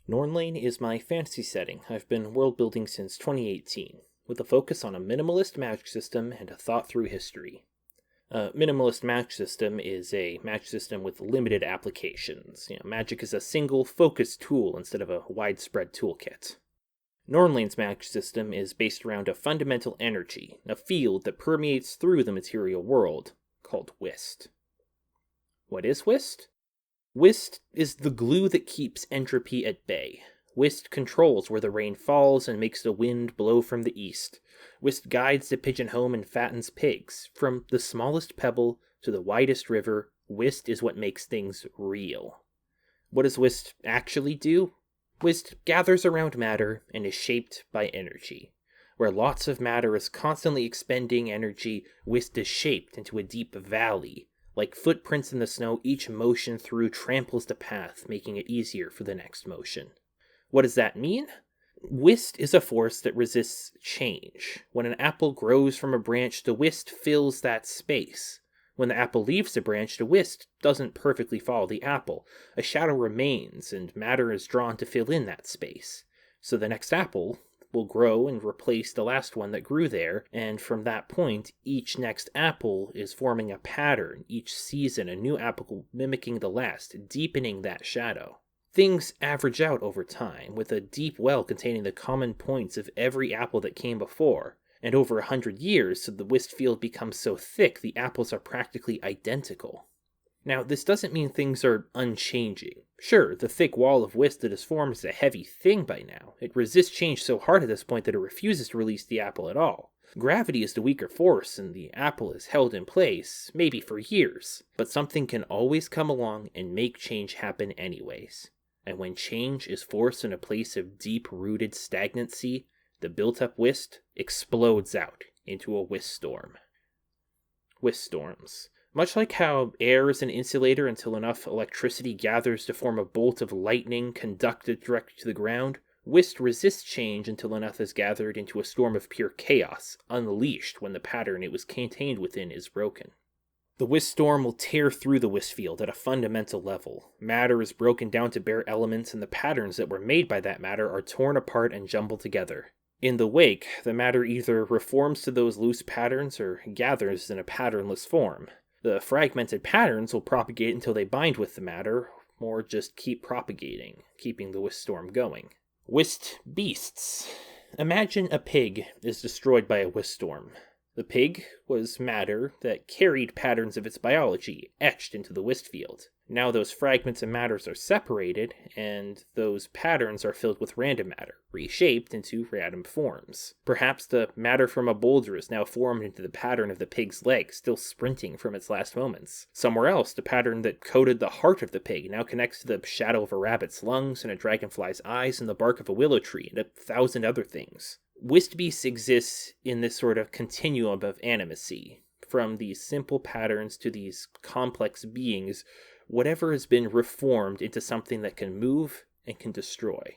Nornlain is my fantasy setting. I've been world building since 2018, with a focus on a minimalist magic system and a thought-through history. A minimalist magic system is a magic system with limited applications. Magic is a single, focused tool instead of a widespread toolkit. Nornlain's magic system is based around a fundamental energy, a field that permeates through the material world, called Wist. What is Wist? Wist is the glue that keeps entropy at bay. Wist controls where the rain falls and makes the wind blow from the east. Wist guides the pigeon home and fattens pigs. From the smallest pebble to the widest river, Wist is what makes things real. What does Wist actually do? Wist gathers around matter and is shaped by energy. Where lots of matter is constantly expending energy, Wist is shaped into a deep valley. Like footprints in the snow, each motion through tramples the path, making it easier for the next motion. What does that mean? Wist is a force that resists change. When an apple grows from a branch, the Wist fills that space. When the apple leaves the branch, the Wist doesn't perfectly follow the apple. A shadow remains, and matter is drawn to fill in that space. So the next apple will grow and replace the last one that grew there, and from that point, each next apple is forming a pattern, each season a new apple mimicking the last, deepening that shadow. Things average out over time, with a deep well containing the common points of every apple that came before, and over 100 years, the Wist field becomes so thick the apples are practically identical. Now, this doesn't mean things are unchanging. Sure, the thick wall of Wist that is formed is a heavy thing by now. It resists change so hard at this point that it refuses to release the apple at all. Gravity is the weaker force, and the apple is held in place, maybe for years. But something can always come along and make change happen anyways. And when change is forced in a place of deep-rooted stagnancy, the built-up Wist explodes out into a Wist storm. Wist storms. Much like how air is an insulator until enough electricity gathers to form a bolt of lightning conducted directly to the ground, Wist resists change until enough is gathered into a storm of pure chaos, unleashed when the pattern it was contained within is broken. The Wist storm will tear through the Wist field at a fundamental level. Matter is broken down to bare elements, and the patterns that were made by that matter are torn apart and jumbled together. In the wake, the matter either reforms to those loose patterns or gathers in a patternless form. The fragmented patterns will propagate until they bind with the matter, or just keep propagating, keeping the Wist storm going. Wist beasts. Imagine a pig is destroyed by a Wist storm. The pig was matter that carried patterns of its biology etched into the Wist field. Now those fragments and matters are separated, and those patterns are filled with random matter, reshaped into random forms. Perhaps the matter from a boulder is now formed into the pattern of the pig's leg, still sprinting from its last moments. Somewhere else, the pattern that coated the heart of the pig now connects to the shadow of a rabbit's lungs and a dragonfly's eyes and the bark of a willow tree and 1,000 other things. Wist beasts exists in this sort of continuum of animacy. From these simple patterns to these complex beings, whatever has been reformed into something that can move and can destroy.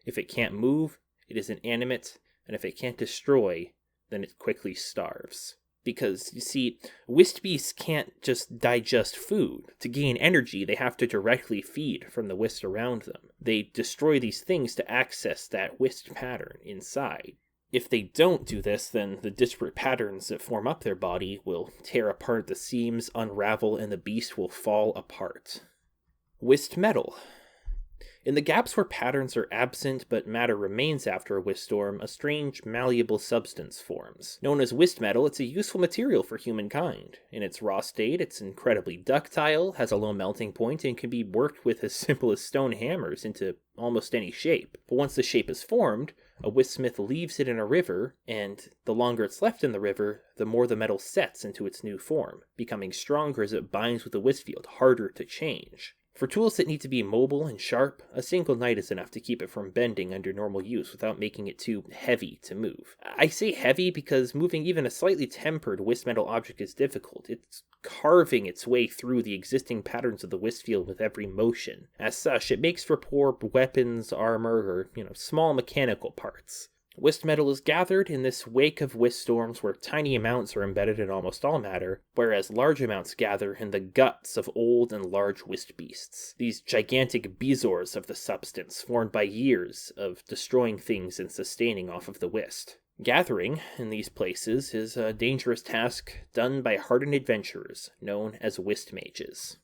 If it can't move, it is inanimate, and if it can't destroy, then it quickly starves. Because, you see, Wist beasts can't just digest food. To gain energy, they have to directly feed from the Wist around them. They destroy these things to access that Wist pattern inside. If they don't do this, then the disparate patterns that form up their body will tear apart at the seams, unravel, and the beast will fall apart. Wist metal. In the gaps where patterns are absent but matter remains after a Wist storm, a strange, malleable substance forms. Known as Wist metal, it's a useful material for humankind. In its raw state, it's incredibly ductile, has a low melting point, and can be worked with as simple as stone hammers into almost any shape. But once the shape is formed, a Wistsmith leaves it in a river, and the longer it's left in the river, the more the metal sets into its new form, becoming stronger as it binds with the Wist field, harder to change. For tools that need to be mobile and sharp, a single night is enough to keep it from bending under normal use without making it too heavy to move. I say heavy because moving even a slightly tempered Wist metal object is difficult. It's carving its way through the existing patterns of the Wist field with every motion. As such, it makes for poor weapons, armor, or, small mechanical parts. Wist metal is gathered in this wake of Wist storms where tiny amounts are embedded in almost all matter, whereas large amounts gather in the guts of old and large Wist beasts. These gigantic bezoars of the substance, formed by years of destroying things and sustaining off of the Wist. Gathering in these places is a dangerous task done by hardened adventurers known as Wist mages.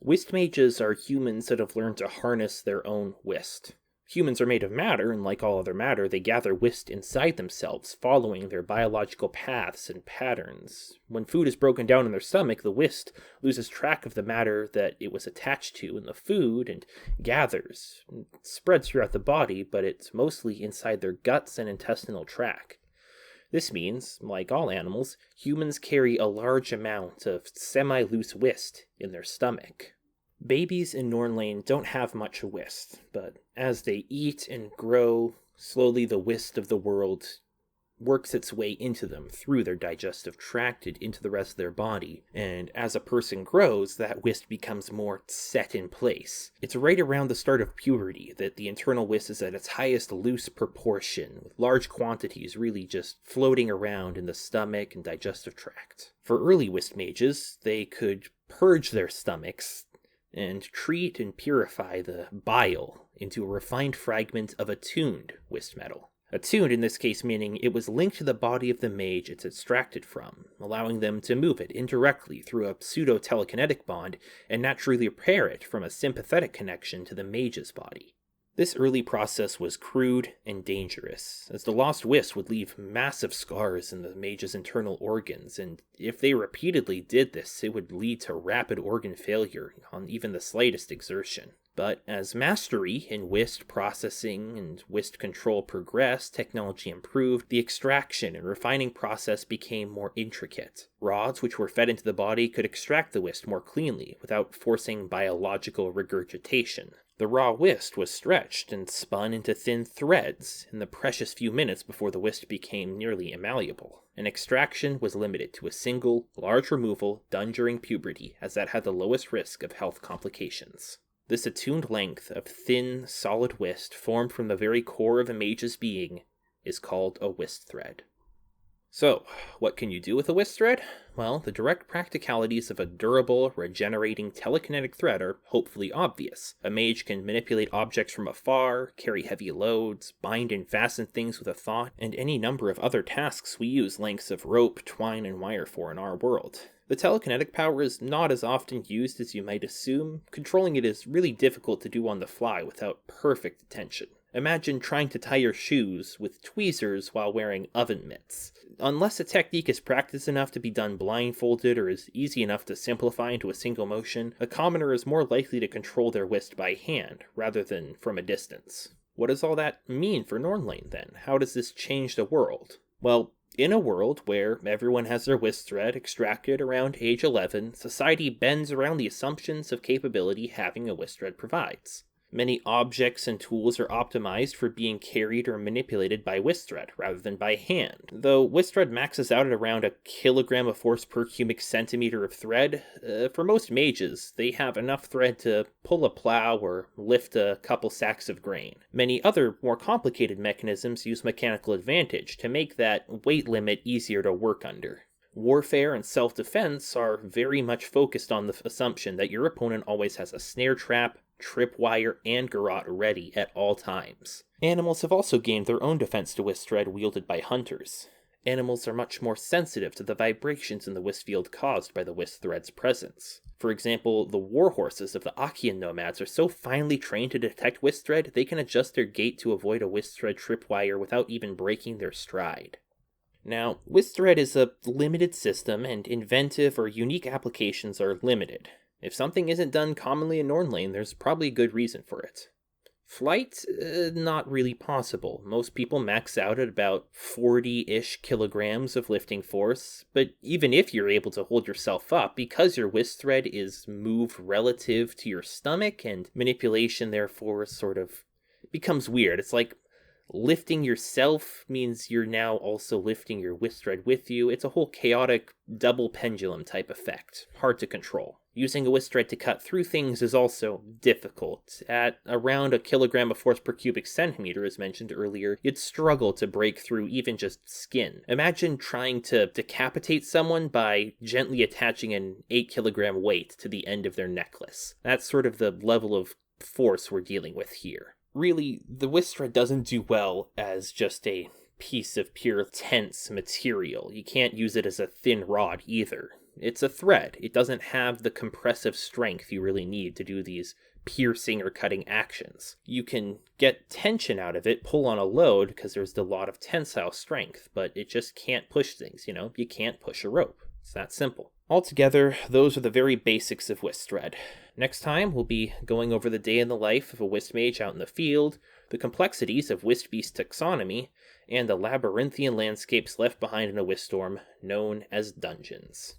Wist mages are humans that have learned to harness their own Wist. Humans are made of matter, and like all other matter, they gather Wist inside themselves, following their biological paths and patterns. When food is broken down in their stomach, the Wist loses track of the matter that it was attached to in the food and gathers. It spreads throughout the body, but it's mostly inside their guts and intestinal tract. This means, like all animals, humans carry a large amount of semi-loose Wist in their stomach. Babies in Nornlain don't have much Wist, but as they eat and grow, slowly the Wist of the world works its way into them through their digestive tract and into the rest of their body, and as a person grows, that Wist becomes more set in place. It's right around the start of puberty that the internal Wist is at its highest loose proportion, with large quantities really just floating around in the stomach and digestive tract. For early Wist mages, they could purge their stomachs and treat and purify the bile into a refined fragment of attuned Wist metal. Attuned in this case meaning it was linked to the body of the mage it's extracted from, allowing them to move it indirectly through a pseudo-telekinetic bond and naturally repair it from a sympathetic connection to the mage's body. This early process was crude and dangerous, as the lost Wist would leave massive scars in the mage's internal organs, and if they repeatedly did this, it would lead to rapid organ failure on even the slightest exertion. But as mastery in Wist processing and Wist control progressed, technology improved, the extraction and refining process became more intricate. Rods which were fed into the body could extract the Wist more cleanly without forcing biological regurgitation. The raw Wist was stretched and spun into thin threads in the precious few minutes before the Wist became nearly immalleable. And extraction was limited to a single, large removal done during puberty, as that had the lowest risk of health complications. This attuned length of thin, solid Wist formed from the very core of a mage's being is called a Wist thread. So, what can you do with a Wist thread? Well, the direct practicalities of a durable, regenerating telekinetic thread are hopefully obvious. A mage can manipulate objects from afar, carry heavy loads, bind and fasten things with a thought, and any number of other tasks we use lengths of rope, twine, and wire for in our world. The telekinetic power is not as often used as you might assume. Controlling it is really difficult to do on the fly without perfect attention. Imagine trying to tie your shoes with tweezers while wearing oven mitts. Unless a technique is practiced enough to be done blindfolded or is easy enough to simplify into a single motion, a commoner is more likely to control their Wist by hand, rather than from a distance. What does all that mean for Nornlain then? How does this change the world? Well, in a world where everyone has their Wist thread extracted around age 11, society bends around the assumptions of capability having a Wist thread provides. Many objects and tools are optimized for being carried or manipulated by Wist thread rather than by hand. Though Wist thread maxes out at around a kilogram of force per cubic centimeter of thread, for most mages, they have enough thread to pull a plow or lift a couple sacks of grain. Many other more complicated mechanisms use mechanical advantage to make that weight limit easier to work under. Warfare and self-defense are very much focused on the assumption that your opponent always has a snare trap, tripwire, and garrote ready at all times. Animals have also gained their own defense to Wist thread wielded by hunters. Animals are much more sensitive to the vibrations in the Wist field caused by the Wist thread's presence. For example, the war horses of the Achaean nomads are so finely trained to detect Wist thread, they can adjust their gait to avoid a Wist thread tripwire without even breaking their stride. Now, Wist thread is a limited system, and inventive or unique applications are limited. If something isn't done commonly in Nornlain, there's probably a good reason for it. Flight? Not really possible. Most people max out at about 40-ish kilograms of lifting force, but even if you're able to hold yourself up, because your Wist thread is moved relative to your stomach, and manipulation therefore sort of becomes weird. It's like lifting yourself means you're now also lifting your Wist thread with you. It's a whole chaotic double pendulum type effect. Hard to control. Using a Wist thread to cut through things is also difficult. At around a kilogram of force per cubic centimeter, as mentioned earlier, you'd struggle to break through even just skin. Imagine trying to decapitate someone by gently attaching an 8-kilogram weight to the end of their necklace. That's sort of the level of force we're dealing with here. Really, the Wist thread doesn't do well as just a piece of pure tense material. You can't use it as a thin rod either. It's a thread. It doesn't have the compressive strength you really need to do these piercing or cutting actions. You can get tension out of it, pull on a load, because there's a lot of tensile strength, but it just can't push things, You can't push a rope. It's that simple. Altogether, those are the very basics of Wist thread. Next time, we'll be going over the day in the life of a Wist mage out in the field, the complexities of Wist beast taxonomy, and the labyrinthian landscapes left behind in a Wist storm known as dungeons.